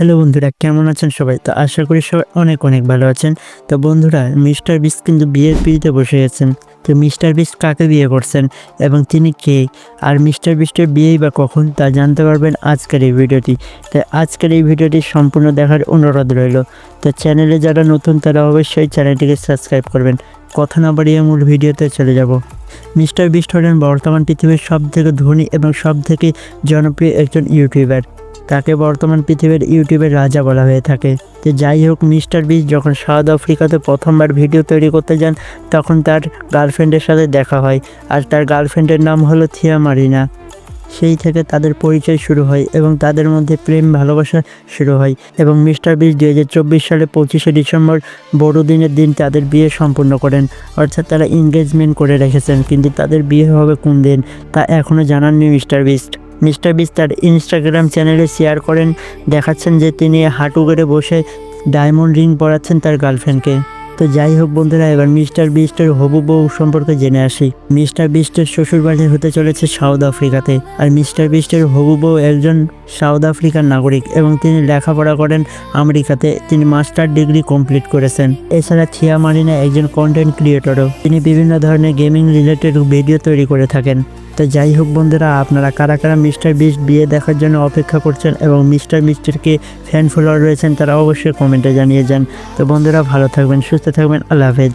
Hello বন্ধুরা, কেমন আছেন সবাই? তো আশা করি সবাই অনেক অনেক ভালো আছেন। তো বন্ধুরা, মিস্টার বিস্ট কিন্তু বিয়ের পিঁড়িতে বসে গেছেন। তো মিস্টার বিস্ট কাকে বিয়ে করছেন এবং তিনি কে? আর মিস্টার বিস্টের বিয়েই বা কখন, তা জানতে পারবেন আজকের এই ভিডিওটি। তাই আজকের এই ভিডিওটি সম্পূর্ণ দেখার অনুরোধ রইল। তো চ্যানেলে যারা নতুন তারা অবশ্যই চ্যানেলটিকে সাবস্ক্রাইব করবেন। কথা না বাড়িয়ে মূল ভিডিওতে চলে যাব। মিস্টার বিস্ট হলেন বর্তমান পৃথিবীর সবথেকে ধনী এবং সবথেকে জনপ্রিয় একজন ইউটিউবার। তাকে বর্তমান পৃথিবীর ইউটিউবের রাজা বলা হয়ে থাকে। তো যাই হোক, মিস্টার বিস্ট যখন সাউথ আফ্রিকাতে প্রথমবার ভিডিও তৈরি করতে যান, তখন তার গার্লফ্রেন্ডের সাথে দেখা হয়। আর তার গার্লফ্রেন্ডের নাম হলো থিয়া মারিনা। সেই থেকে তাদের পরিচয় শুরু হয় এবং তাদের মধ্যে প্রেম ভালোবাসা শুরু হয় এবং মিস্টার বিস্ট 2024 সালে 25শে ডিসেম্বর বড়দিনের দিন তাদের বিয়ে সম্পন্ন করেন। অর্থাৎ তারা এনগেজমেন্ট করে রেখেছেন, কিন্তু তাদের বিয়ে হবে কোন দিন তা এখনও জানাননি মিস্টার বিস্ট। মিস্টার বিস্ট তার ইনস্টাগ্রাম চ্যানেলে শেয়ার করেন, দেখাচ্ছেন যে তিনি হাঁটু গেড়ে বসে ডায়মন্ড রিং পরাচ্ছেন তার গার্লফ্রেন্ডকে। তো যাই হোক বন্ধুরা, এবার মিস্টার বিস্টের হবু বউ সম্পর্কে জেনে আসি। মিস্টার বিস্টের শ্বশুরবাড়ি হতে চলেছে সাউথ আফ্রিকাতে। আর মিস্টার বিস্টের হবু বউ একজন সাউথ আফ্রিকার নাগরিক এবং তিনি লেখাপড়া করেন আমেরিকাতে। তিনি মাস্টার ডিগ্রি কমপ্লিট করেছেন। এছাড়া থিয়া মারিনা একজন কন্টেন্ট ক্রিয়েটরও। তিনি বিভিন্ন ধরনের গেমিং রিলেটেড ভিডিও তৈরি করে থাকেন। তো যাই হোক বন্ধুরা, আপনারা কারা কারা মিস্টার বিস্ট বিয়ে দেখার জন্য অপেক্ষা করছেন এবং মিস্টার বিস্টের কে ফ্যান ফলোয়ার রয়েছেন তারা অবশ্যই কমেন্টে জানিয়ে যান। তো বন্ধুরা, ভালো থাকবেন, সুস্থ থাকবেন, আল্লাহ হাফেজ।